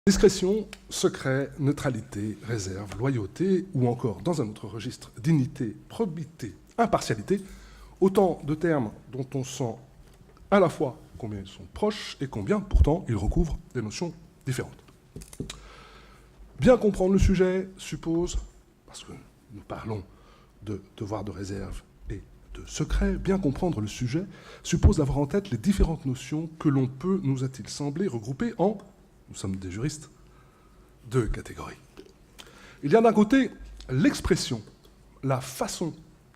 Discrétion, secret, neutralité, réserve, loyauté, ou encore, dans un autre registre, dignité, probité, impartialité, autant de termes dont on sent à la fois combien ils sont proches et combien, pourtant, ils recouvrent des notions différentes. Bien comprendre le sujet suppose, parce que nous parlons de devoir de réserve et de secret, bien comprendre le sujet suppose d'avoir en tête les différentes notions que l'on peut, nous a-t-il semblé, regrouper en, nous sommes des juristes, deux catégories. Il y a d'un côté l'expression, la façon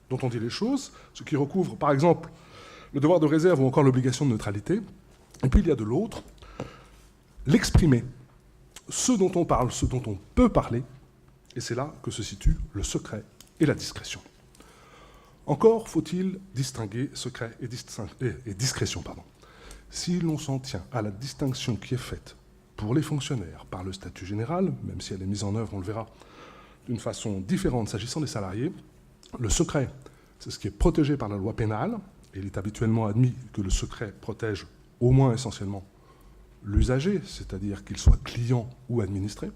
dont on dit les choses, ce qui recouvre par exemple le devoir de réserve ou encore l'obligation de neutralité, et puis il y a de l'autre l'exprimer, ce dont on parle, ce dont on peut parler, et c'est là que se situe le secret et la discrétion. Encore faut-il distinguer secret et discrétion. Si l'on s'en tient à la distinction qui est faite pour les fonctionnaires par le statut général, même si elle est mise en œuvre, on le verra, d'une façon différente s'agissant des salariés, le secret, c'est ce qui est protégé par la loi pénale, et il est habituellement admis que le secret protège au moins essentiellement l'usager, c'est-à-dire qu'il soit client ou administré,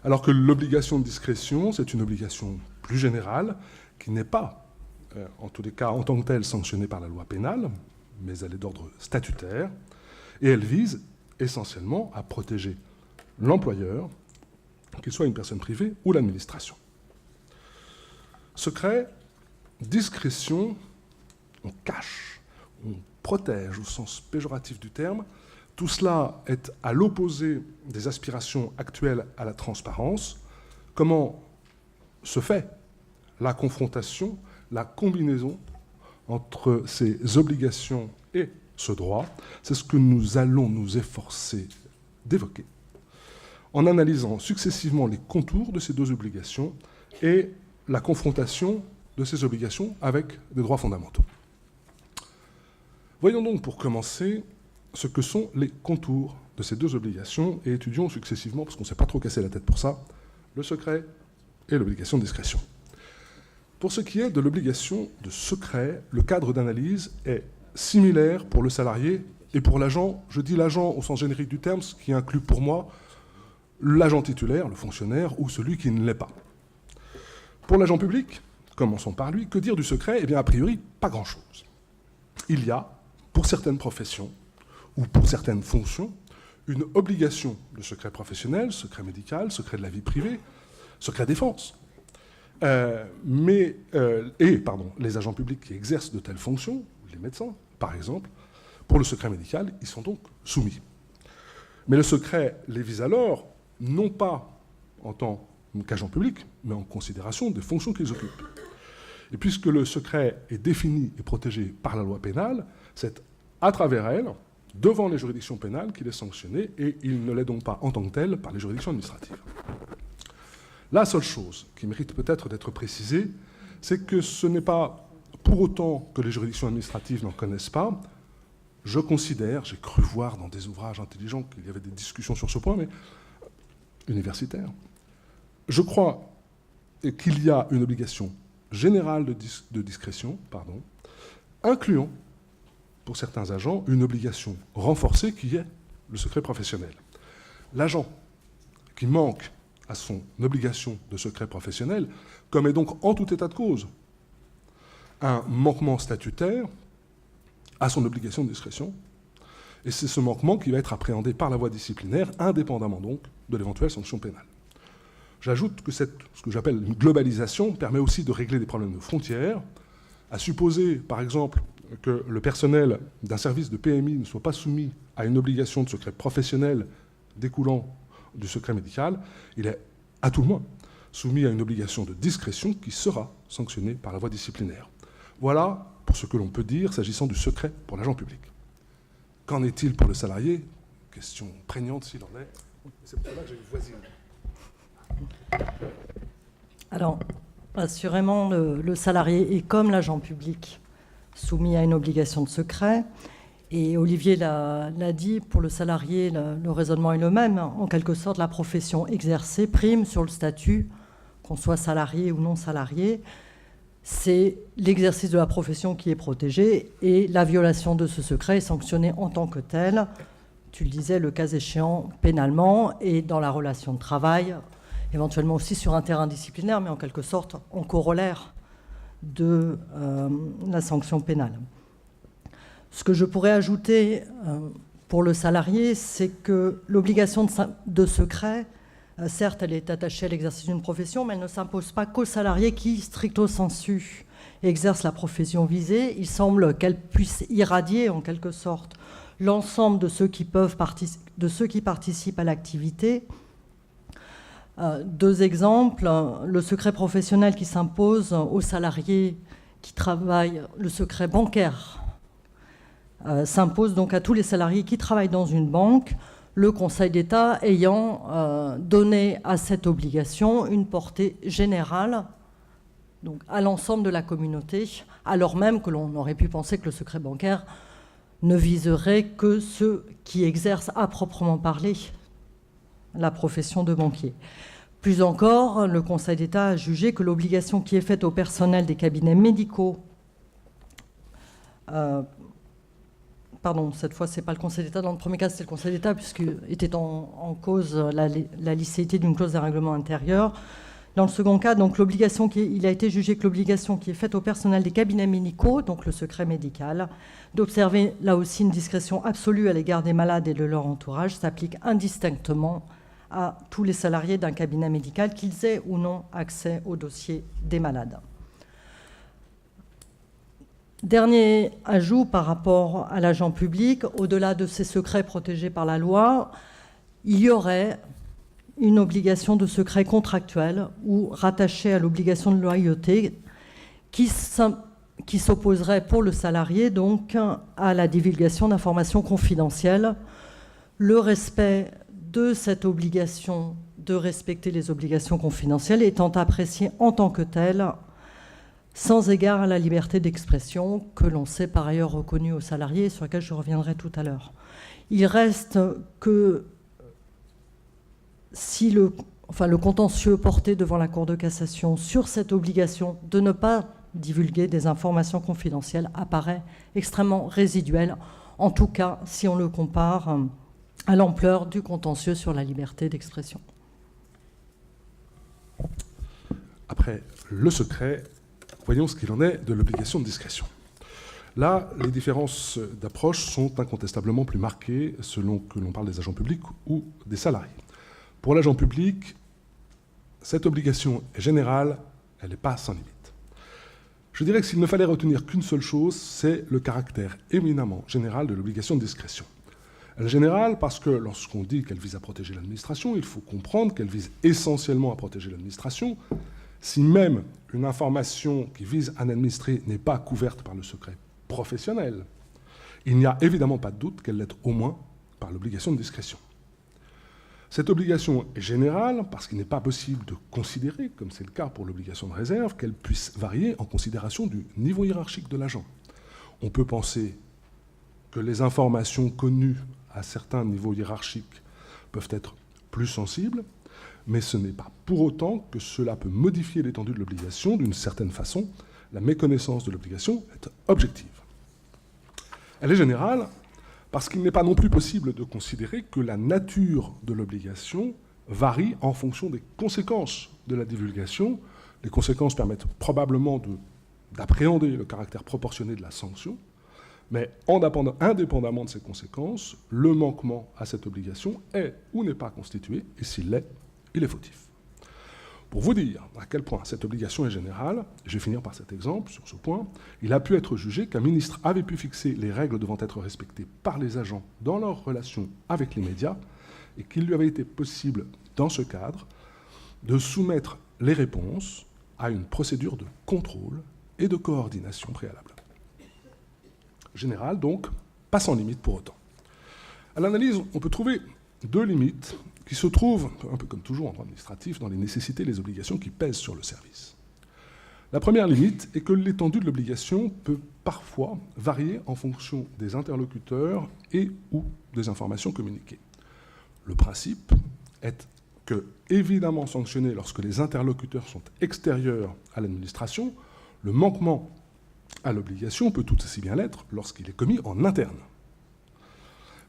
alors que l'obligation de discrétion, c'est une obligation plus générale, qui n'est pas, en tous les cas, en tant que telle, sanctionnée par la loi pénale, mais elle est d'ordre statutaire, et elle vise essentiellement à protéger l'employeur, qu'il soit une personne privée ou l'administration. Secret, discrétion, on cache, on protège au sens péjoratif du terme. Tout cela est à l'opposé des aspirations actuelles à la transparence. Comment se fait la confrontation, la combinaison entre ces obligations et ce droit? C'est ce que nous allons nous efforcer d'évoquer en analysant successivement les contours de ces deux obligations et la confrontation de ces obligations avec des droits fondamentaux. Voyons donc pour commencer ce que sont les contours de ces deux obligations et étudions successivement, parce qu'on ne s'est pas trop cassé la tête pour ça, le secret et l'obligation de discrétion. Pour ce qui est de l'obligation de secret, le cadre d'analyse est similaire pour le salarié et pour l'agent. Je dis l'agent au sens générique du terme, ce qui inclut pour moi l'agent titulaire, le fonctionnaire, ou celui qui ne l'est pas. Pour l'agent public, commençons par lui, que dire du secret? Eh bien, a priori, pas grand-chose. Il y a, pour certaines professions, ou pour certaines fonctions, une obligation de secret professionnel, secret médical, secret de la vie privée, secret défense. Les agents publics qui exercent de telles fonctions, les médecins par exemple, pour le secret médical, ils sont donc soumis. Mais le secret les vise alors, non pas en tant qu'agent public, mais en considération des fonctions qu'ils occupent. Et puisque le secret est défini et protégé par la loi pénale, c'est à travers elle, devant les juridictions pénales, qu'il est sanctionné, et il ne l'est donc pas en tant que tel par les juridictions administratives. La seule chose qui mérite peut-être d'être précisée, c'est que ce n'est pas pour autant que les juridictions administratives n'en connaissent pas. Je considère, j'ai cru voir dans des ouvrages intelligents qu'il y avait des discussions sur ce point, mais universitaires. Je crois qu'il y a une obligation générale de discrétion, incluant pour certains agents, une obligation renforcée qui est le secret professionnel. L'agent qui manque à son obligation de secret professionnel commet donc en tout état de cause un manquement statutaire à son obligation de discrétion, et c'est ce manquement qui va être appréhendé par la voie disciplinaire, indépendamment donc de l'éventuelle sanction pénale. J'ajoute que ce que j'appelle une globalisation permet aussi de régler des problèmes de frontières, à supposer, par exemple, que le personnel d'un service de PMI ne soit pas soumis à une obligation de secret professionnel découlant du secret médical, il est à tout le moins soumis à une obligation de discrétion qui sera sanctionnée par la voie disciplinaire. Voilà pour ce que l'on peut dire s'agissant du secret pour l'agent public. Qu'en est-il pour le salarié? Question prégnante s'il en est. C'est pour cela que j'ai une voisine. Alors, assurément, le salarié est comme l'agent public soumis à une obligation de secret. Et Olivier l'a dit, pour le salarié, le raisonnement est le même. En quelque sorte, la profession exercée prime sur le statut, qu'on soit salarié ou non salarié. C'est l'exercice de la profession qui est protégé et la violation de ce secret est sanctionnée en tant que telle tu le disais, le cas échéant pénalement et dans la relation de travail, éventuellement aussi sur un terrain disciplinaire, mais en quelque sorte en corollaire de la sanction pénale. Ce que je pourrais ajouter pour le salarié, c'est que l'obligation de secret, certes, elle est attachée à l'exercice d'une profession, mais elle ne s'impose pas qu'aux salariés qui, stricto sensu, exercent la profession visée. Il semble qu'elle puisse irradier, en quelque sorte, l'ensemble de ceux qui participent à l'activité. Deux exemples. Le secret professionnel qui s'impose aux salariés qui travaillent, le secret bancaire s'impose donc à tous les salariés qui travaillent dans une banque, le Conseil d'État ayant donné à cette obligation une portée générale, donc à l'ensemble de la communauté, alors même que l'on aurait pu penser que le secret bancaire ne viserait que ceux qui exercent à proprement parler la profession de banquier. Plus encore, le Conseil d'État a jugé que l'obligation qui est faite au personnel des cabinets médicaux, pardon, cette fois, ce n'est pas le Conseil d'État, dans le premier cas, c'est le Conseil d'État, puisqu'était en cause la licéité d'une clause d'un règlement intérieur. Dans le second cas, donc, il a été jugé que l'obligation qui est faite au personnel des cabinets médicaux, donc le secret médical, d'observer là aussi une discrétion absolue à l'égard des malades et de leur entourage, s'applique indistinctement à tous les salariés d'un cabinet médical, qu'ils aient ou non accès au dossier des malades. Dernier ajout par rapport à l'agent public, au-delà de ces secrets protégés par la loi, il y aurait une obligation de secret contractuel ou rattachée à l'obligation de loyauté qui s'opposerait pour le salarié donc à la divulgation d'informations confidentielles. Le respect de cette obligation de respecter les obligations confidentielles étant apprécié en tant que tel, sans égard à la liberté d'expression que l'on sait par ailleurs reconnue aux salariés, sur laquelle je reviendrai tout à l'heure. Il reste que si le contentieux porté devant la Cour de cassation sur cette obligation de ne pas divulguer des informations confidentielles apparaît extrêmement résiduel, en tout cas si on le compare à l'ampleur du contentieux sur la liberté d'expression. Après le secret, voyons ce qu'il en est de l'obligation de discrétion. Là, les différences d'approche sont incontestablement plus marquées selon que l'on parle des agents publics ou des salariés. Pour l'agent public, cette obligation est générale, elle n'est pas sans limite. Je dirais que s'il ne fallait retenir qu'une seule chose, c'est le caractère éminemment général de l'obligation de discrétion. Elle est générale parce que lorsqu'on dit qu'elle vise à protéger l'administration, il faut comprendre qu'elle vise essentiellement à protéger l'administration. Si même une information qui vise un administré n'est pas couverte par le secret professionnel, il n'y a évidemment pas de doute qu'elle l'est au moins par l'obligation de discrétion. Cette obligation est générale parce qu'il n'est pas possible de considérer, comme c'est le cas pour l'obligation de réserve, qu'elle puisse varier en considération du niveau hiérarchique de l'agent. On peut penser que les informations connues à certains niveaux hiérarchiques peuvent être plus sensibles, mais ce n'est pas pour autant que cela peut modifier l'étendue de l'obligation d'une certaine façon. La méconnaissance de l'obligation est objective. Elle est générale parce qu'il n'est pas non plus possible de considérer que la nature de l'obligation varie en fonction des conséquences de la divulgation. Les conséquences permettent probablement d'appréhender le caractère proportionné de la sanction, mais indépendamment de ces conséquences, le manquement à cette obligation est ou n'est pas constitué, et s'il l'est, il est fautif. Pour vous dire à quel point cette obligation est générale, je vais finir par cet exemple sur ce point, il a pu être jugé qu'un ministre avait pu fixer les règles devant être respectées par les agents dans leur relation avec les médias et qu'il lui avait été possible, dans ce cadre, de soumettre les réponses à une procédure de contrôle et de coordination préalable. Général, donc, pas sans limite pour autant. À l'analyse, on peut trouver deux limites qui se trouvent, un peu comme toujours en droit administratif, dans les nécessités et les obligations qui pèsent sur le service. La première limite est que l'étendue de l'obligation peut parfois varier en fonction des interlocuteurs et ou des informations communiquées. Le principe est que, évidemment sanctionné lorsque les interlocuteurs sont extérieurs à l'administration, le manquement à l'obligation peut tout aussi bien l'être lorsqu'il est commis en interne.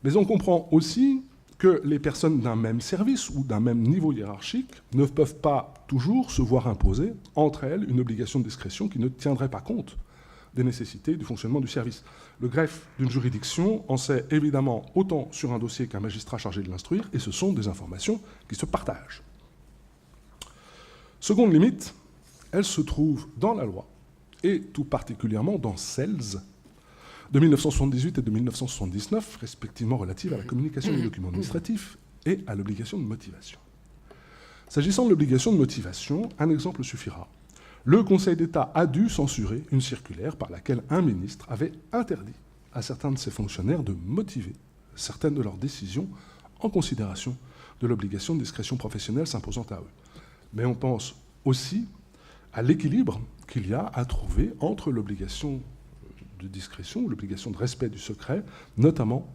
Mais on comprend aussi que les personnes d'un même service ou d'un même niveau hiérarchique ne peuvent pas toujours se voir imposer entre elles une obligation de discrétion qui ne tiendrait pas compte des nécessités du fonctionnement du service. Le greffe d'une juridiction en sait évidemment autant sur un dossier qu'un magistrat chargé de l'instruire, et ce sont des informations qui se partagent. Seconde limite, elle se trouve dans la loi, et tout particulièrement dans celles de 1978 et de 1979, respectivement relatives à la communication des documents administratifs et à l'obligation de motivation. S'agissant de l'obligation de motivation, un exemple suffira. Le Conseil d'État a dû censurer une circulaire par laquelle un ministre avait interdit à certains de ses fonctionnaires de motiver certaines de leurs décisions en considération de l'obligation de discrétion professionnelle s'imposant à eux. Mais on pense aussi à l'équilibre qu'il y a à trouver entre l'obligation de discrétion, l'obligation de respect du secret, notamment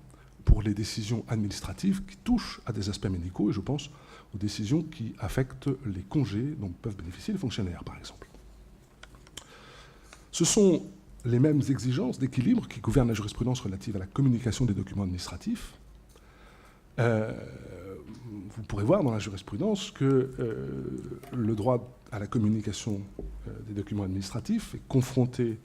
pour les décisions administratives qui touchent à des aspects médicaux, et je pense aux décisions qui affectent les congés dont peuvent bénéficier les fonctionnaires, par exemple. Ce sont les mêmes exigences d'équilibre qui gouvernent la jurisprudence relative à la communication des documents administratifs. Vous pourrez voir dans la jurisprudence que le droit à la communication des documents administratifs est confronté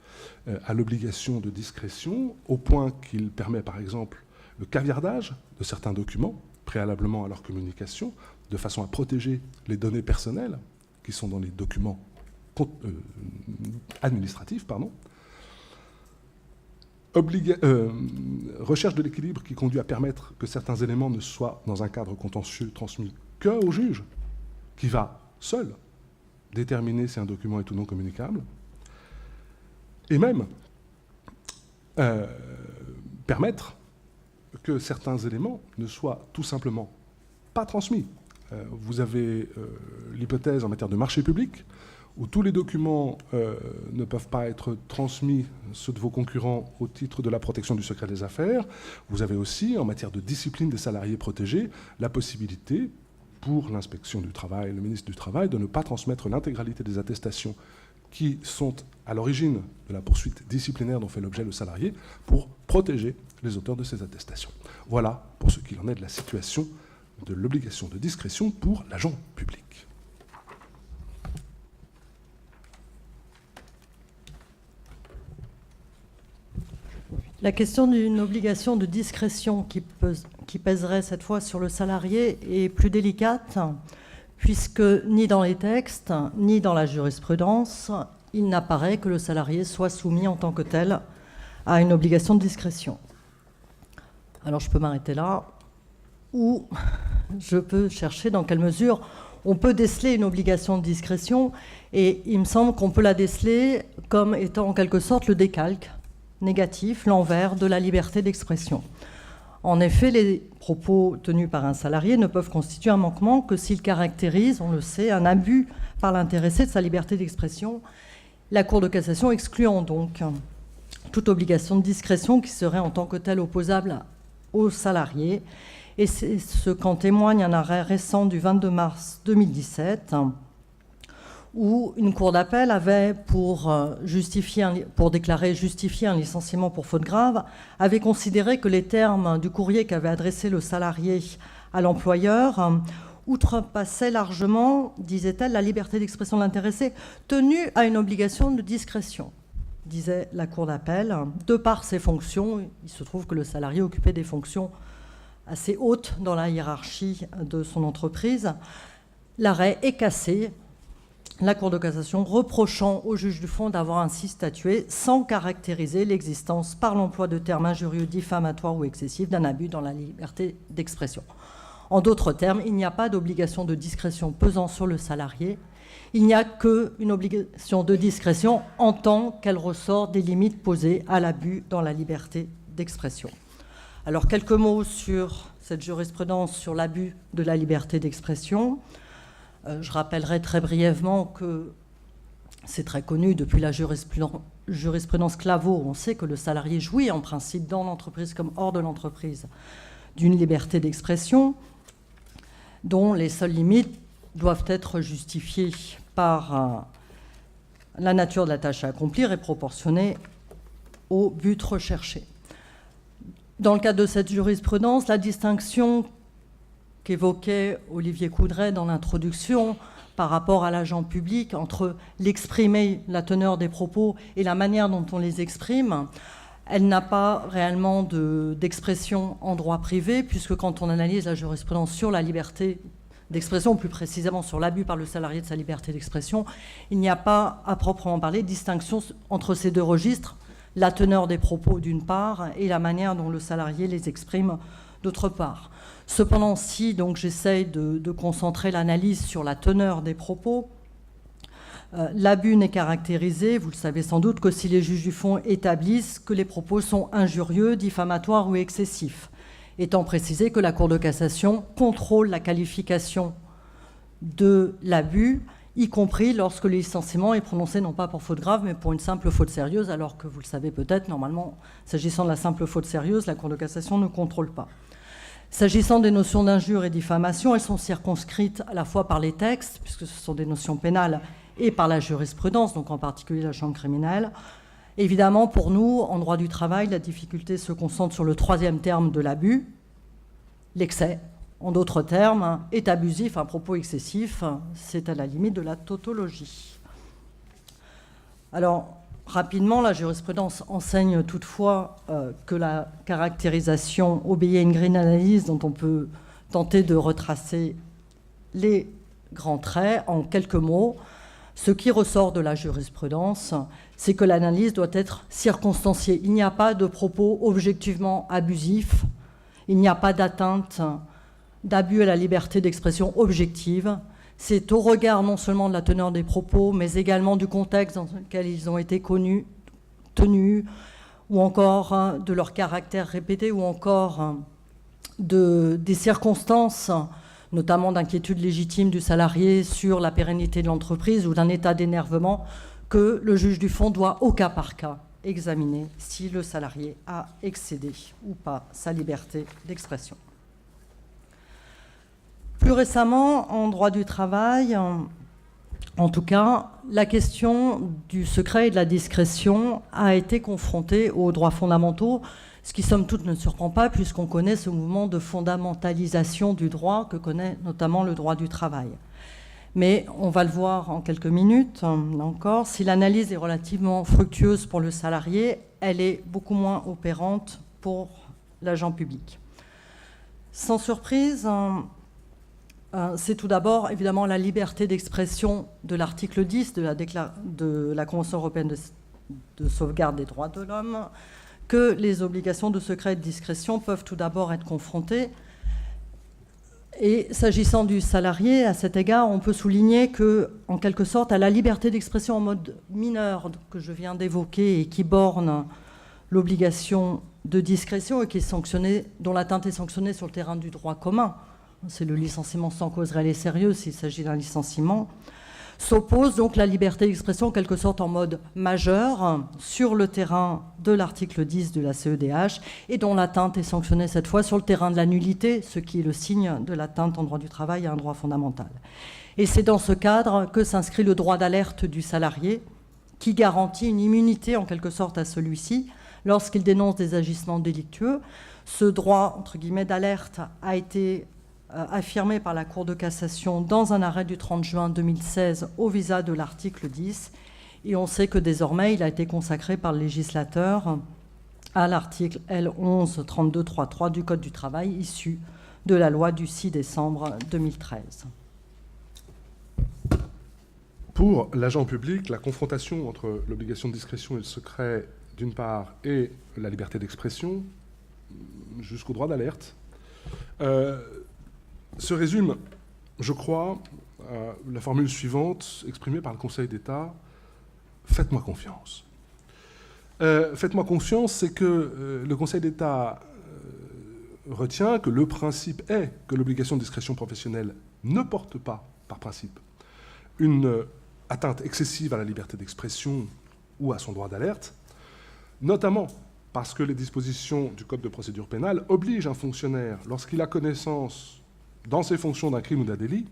à l'obligation de discrétion, au point qu'il permet, par exemple, le caviardage de certains documents préalablement à leur communication, de façon à protéger les données personnelles qui sont dans les documents administratifs, recherche de l'équilibre qui conduit à permettre que certains éléments ne soient, dans un cadre contentieux, transmis qu'au juge, qui va seul déterminer si un document est ou non communicable, et même permettre que certains éléments ne soient tout simplement pas transmis. Vous avez l'hypothèse en matière de marché public, où tous les documents ne peuvent pas être transmis, ceux de vos concurrents, au titre de la protection du secret des affaires. Vous avez aussi, en matière de discipline des salariés protégés, la possibilité, pour l'inspection du travail, le ministre du Travail, de ne pas transmettre l'intégralité des attestations qui sont à l'origine de la poursuite disciplinaire dont fait l'objet le salarié, pour protéger les auteurs de ces attestations. Voilà pour ce qu'il en est de la situation de l'obligation de discrétion pour l'agent public. La question d'une obligation de discrétion qui pèserait cette fois sur le salarié est plus délicate, puisque ni dans les textes, ni dans la jurisprudence, il n'apparaît que le salarié soit soumis en tant que tel à une obligation de discrétion. Alors je peux m'arrêter là, ou je peux chercher dans quelle mesure on peut déceler une obligation de discrétion, et il me semble qu'on peut la déceler comme étant en quelque sorte le décalque négatif, l'envers de la liberté d'expression. En effet, les propos tenus par un salarié ne peuvent constituer un manquement que s'ils caractérisent, on le sait, un abus par l'intéressé de sa liberté d'expression, la Cour de cassation excluant donc toute obligation de discrétion qui serait en tant que telle opposable au salarié. Et c'est ce qu'en témoigne un arrêt récent du 22 mars 2017, où une cour d'appel avait, pour déclarer justifier un licenciement pour faute grave, avait considéré que les termes du courrier qu'avait adressé le salarié à l'employeur outrepassaient largement, disait-elle, la liberté d'expression de l'intéressé, tenue à une obligation de discrétion, disait la cour d'appel. De par ses fonctions, il se trouve que le salarié occupait des fonctions assez hautes dans la hiérarchie de son entreprise. L'arrêt est cassé, la Cour de cassation reprochant au juge du fond d'avoir ainsi statué sans caractériser l'existence par l'emploi de termes injurieux, diffamatoires ou excessifs d'un abus dans la liberté d'expression. En d'autres termes, il n'y a pas d'obligation de discrétion pesant sur le salarié, il n'y a qu'une obligation de discrétion en tant qu'elle ressort des limites posées à l'abus dans la liberté d'expression. Alors, quelques mots sur cette jurisprudence sur l'abus de la liberté d'expression. Je rappellerai très brièvement que c'est très connu depuis la jurisprudence Claveau. On sait que le salarié jouit en principe dans l'entreprise comme hors de l'entreprise d'une liberté d'expression dont les seules limites doivent être justifiées par la nature de la tâche à accomplir et proportionnées au but recherché. Dans le cadre de cette jurisprudence, la distinction qu'évoquait Olivier Coudray dans l'introduction par rapport à l'agent public entre l'exprimer, la teneur des propos et la manière dont on les exprime, elle n'a pas réellement d'expression en droit privé, puisque quand on analyse la jurisprudence sur la liberté d'expression, plus précisément sur l'abus par le salarié de sa liberté d'expression, il n'y a pas, à proprement parler, de distinction entre ces deux registres, la teneur des propos d'une part et la manière dont le salarié les exprime d'autre part. Cependant, si donc j'essaye de concentrer l'analyse sur la teneur des propos, l'abus n'est caractérisé, vous le savez sans doute, que si les juges du fond établissent que les propos sont injurieux, diffamatoires ou excessifs, étant précisé que la Cour de cassation contrôle la qualification de l'abus, y compris lorsque le licenciement est prononcé non pas pour faute grave, mais pour une simple faute sérieuse, alors que vous le savez peut-être, normalement, s'agissant de la simple faute sérieuse, la Cour de cassation ne contrôle pas. S'agissant des notions d'injure et diffamation, elles sont circonscrites à la fois par les textes, puisque ce sont des notions pénales, et par la jurisprudence, donc en particulier la chambre criminelle. Évidemment, pour nous, en droit du travail, la difficulté se concentre sur le troisième terme de l'abus, l'excès. En d'autres termes, est abusif, un propos excessif, c'est à la limite de la tautologie. Alors, rapidement, la jurisprudence enseigne toutefois que la caractérisation obéit à une grille d'analyse dont on peut tenter de retracer les grands traits en quelques mots. Ce qui ressort de la jurisprudence, c'est que l'analyse doit être circonstanciée. Il n'y a pas de propos objectivement abusifs, il n'y a pas d'atteinte, d'abus à la liberté d'expression objective. C'est au regard non seulement de la teneur des propos, mais également du contexte dans lequel ils ont été tenus, ou encore de leur caractère répété, ou encore des circonstances, notamment d'inquiétude légitime du salarié sur la pérennité de l'entreprise ou d'un état d'énervement, que le juge du fond doit au cas par cas examiner si le salarié a excédé ou pas sa liberté d'expression. Plus récemment, en droit du travail, en tout cas, la question du secret et de la discrétion a été confrontée aux droits fondamentaux, ce qui, somme toute, ne surprend pas puisqu'on connaît ce mouvement de fondamentalisation du droit que connaît notamment le droit du travail. Mais on va le voir en quelques minutes, encore, si l'analyse est relativement fructueuse pour le salarié, elle est beaucoup moins opérante pour l'agent public. Sans surprise, c'est tout d'abord évidemment la liberté d'expression de l'article 10 de la Convention européenne de sauvegarde des droits de l'homme que les obligations de secret et de discrétion peuvent tout d'abord être confrontées. Et s'agissant du salarié, à cet égard, on peut souligner que, en quelque sorte, à la liberté d'expression en mode mineur que je viens d'évoquer et qui borne l'obligation de discrétion et qui est sanctionnée, dont l'atteinte est sanctionnée sur le terrain du droit commun, c'est le licenciement sans cause réelle et sérieuse s'il s'agit d'un licenciement, s'oppose donc la liberté d'expression en quelque sorte en mode majeur sur le terrain de l'article 10 de la CEDH et dont l'atteinte est sanctionnée cette fois sur le terrain de la nullité, ce qui est le signe de l'atteinte en droit du travail à un droit fondamental. Et c'est dans ce cadre que s'inscrit le droit d'alerte du salarié qui garantit une immunité en quelque sorte à celui-ci lorsqu'il dénonce des agissements délictueux. Ce droit, entre guillemets, d'alerte a été affirmé par la Cour de cassation dans un arrêt du 30 juin 2016 au visa de l'article 10. Et on sait que désormais, il a été consacré par le législateur à l'article L11-3233 du Code du travail, issu de la loi du 6 décembre 2013. Pour l'agent public, la confrontation entre l'obligation de discrétion et le secret, d'une part, et la liberté d'expression, jusqu'au droit d'alerte, se résume, je crois, à la formule suivante exprimée par le Conseil d'État: faites-moi confiance. Faites-moi confiance, c'est que le Conseil d'État retient que le principe est que l'obligation de discrétion professionnelle ne porte pas, par principe, une atteinte excessive à la liberté d'expression ou à son droit d'alerte, notamment parce que les dispositions du Code de procédure pénale obligent un fonctionnaire, lorsqu'il a connaissance dans ses fonctions d'un crime ou d'un délit,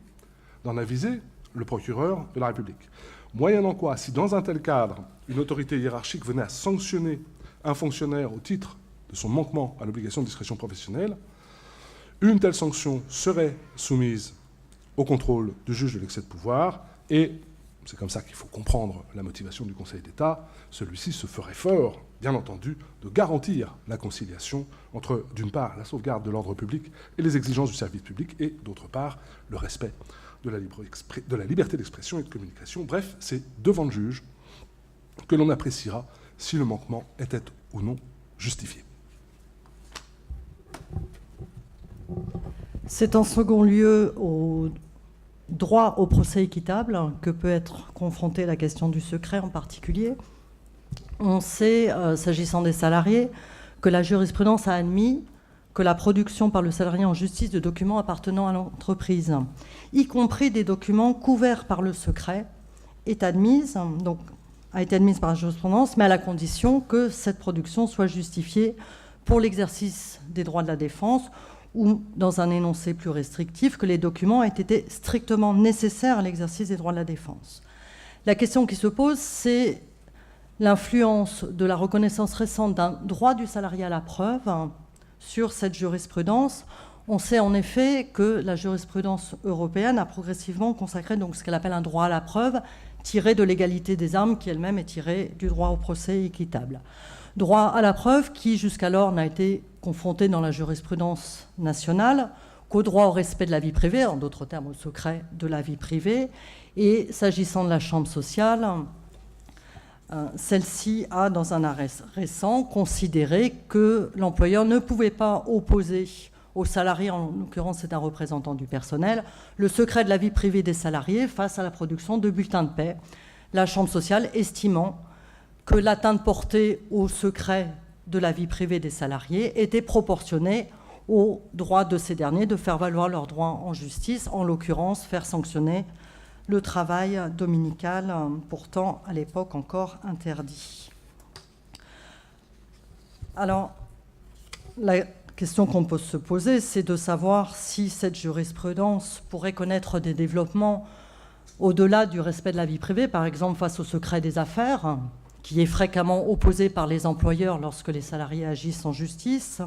d'en aviser le procureur de la République. Moyennant quoi, si dans un tel cadre, une autorité hiérarchique venait à sanctionner un fonctionnaire au titre de son manquement à l'obligation de discrétion professionnelle, une telle sanction serait soumise au contrôle du juge de l'excès de pouvoir, et c'est comme ça qu'il faut comprendre la motivation du Conseil d'État. Celui-ci se ferait fort, bien entendu, de garantir la conciliation entre, d'une part, la sauvegarde de l'ordre public et les exigences du service public, et, d'autre part, le respect de la liberté d'expression et de communication. Bref, c'est devant le juge que l'on appréciera si le manquement était ou non justifié. C'est en second lieu au droit au procès équitable que peut être confrontée la question du secret en particulier. On sait, s'agissant des salariés, que la jurisprudence a admis que la production par le salarié en justice de documents appartenant à l'entreprise, y compris des documents couverts par le secret, est admise, donc a été admise par la jurisprudence, mais à la condition que cette production soit justifiée pour l'exercice des droits de la défense, ou dans un énoncé plus restrictif, que les documents aient été strictement nécessaires à l'exercice des droits de la défense. La question qui se pose, c'est l'influence de la reconnaissance récente d'un droit du salarié à la preuve sur cette jurisprudence. On sait en effet que la jurisprudence européenne a progressivement consacré donc ce qu'elle appelle un droit à la preuve, tiré de l'égalité des armes, qui elle-même est tirée du droit au procès équitable. Droit à la preuve qui, jusqu'alors, n'a été confronté dans la jurisprudence nationale qu'au droit au respect de la vie privée, en d'autres termes au secret de la vie privée. Et s'agissant de la chambre sociale, celle-ci a, dans un arrêt récent, considéré que l'employeur ne pouvait pas opposer aux salariés, en l'occurrence c'est un représentant du personnel, le secret de la vie privée des salariés face à la production de bulletins de paie. La chambre sociale estimant que l'atteinte portée au secret de la vie privée des salariés était proportionnée au droit de ces derniers de faire valoir leurs droits en justice, en l'occurrence faire sanctionner le travail dominical, pourtant à l'époque encore interdit. Alors, la question qu'on peut se poser, c'est de savoir si cette jurisprudence pourrait connaître des développements au-delà du respect de la vie privée, par exemple face au secret des affaires, qui est fréquemment opposé par les employeurs lorsque les salariés agissent en justice.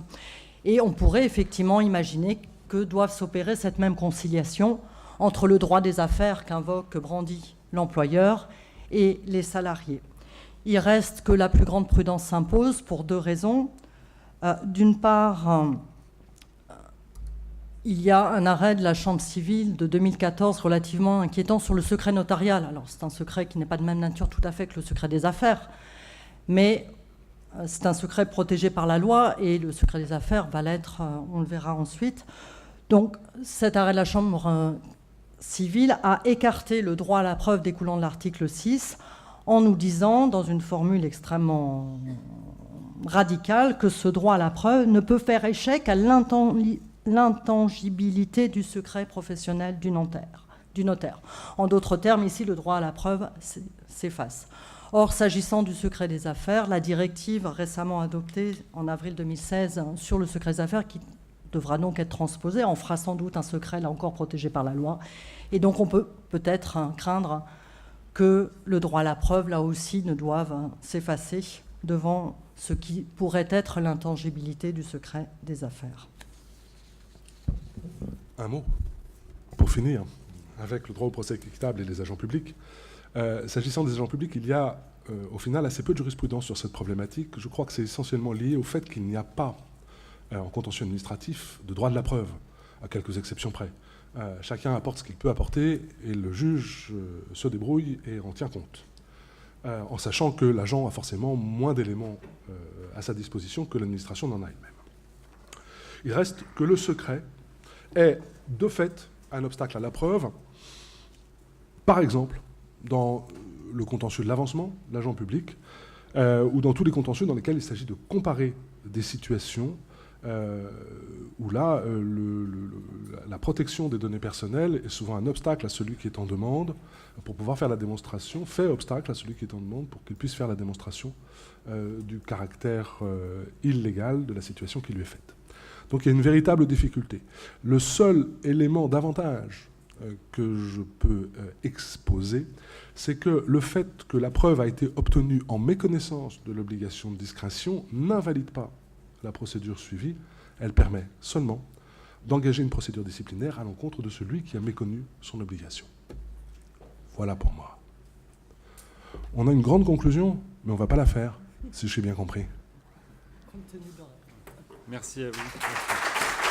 Et on pourrait effectivement imaginer que doivent s'opérer cette même conciliation entre le droit des affaires que brandit l'employeur et les salariés. Il reste que la plus grande prudence s'impose pour deux raisons. D'une part, il y a un arrêt de la Chambre civile de 2014 relativement inquiétant sur le secret notarial. Alors c'est un secret qui n'est pas de même nature tout à fait que le secret des affaires, mais c'est un secret protégé par la loi et le secret des affaires va l'être, on le verra ensuite. Donc cet arrêt de la Chambre civile a écarté le droit à la preuve découlant de l'article 6 en nous disant, dans une formule extrêmement radicale, que ce droit à la preuve ne peut faire échec à l'intangibilité du secret professionnel du notaire. En d'autres termes, ici, le droit à la preuve s'efface. Or, s'agissant du secret des affaires, la directive récemment adoptée en avril 2016 sur le secret des affaires, qui devra donc être transposée, en fera sans doute un secret, là encore, protégé par la loi. Et donc, on peut peut-être craindre que le droit à la preuve, là aussi, ne doive s'effacer devant ce qui pourrait être l'intangibilité du secret des affaires. Un mot, pour finir, avec le droit au procès équitable et les agents publics. S'agissant des agents publics, il y a au final assez peu de jurisprudence sur cette problématique. Je crois que c'est essentiellement lié au fait qu'il n'y a pas, en contentieux administratif, de droit de la preuve, à quelques exceptions près. Chacun apporte ce qu'il peut apporter et le juge se débrouille et en tient compte, en sachant que l'agent a forcément moins d'éléments à sa disposition que l'administration n'en a elle-même. Il reste que le secret est de fait un obstacle à la preuve, par exemple dans le contentieux de l'avancement, l'agent public, ou dans tous les contentieux dans lesquels il s'agit de comparer des situations où là, la protection des données personnelles est souvent un obstacle à celui qui est en demande pour pouvoir faire la démonstration, fait obstacle à celui qui est en demande pour qu'il puisse faire la démonstration du caractère illégal de la situation qui lui est faite. Donc il y a une véritable difficulté. Le seul élément d'avantage que je peux exposer, c'est que le fait que la preuve a été obtenue en méconnaissance de l'obligation de discrétion n'invalide pas la procédure suivie, elle permet seulement d'engager une procédure disciplinaire à l'encontre de celui qui a méconnu son obligation. Voilà pour moi. On a une grande conclusion, mais on ne va pas la faire, si j'ai bien compris. Merci à vous. Merci.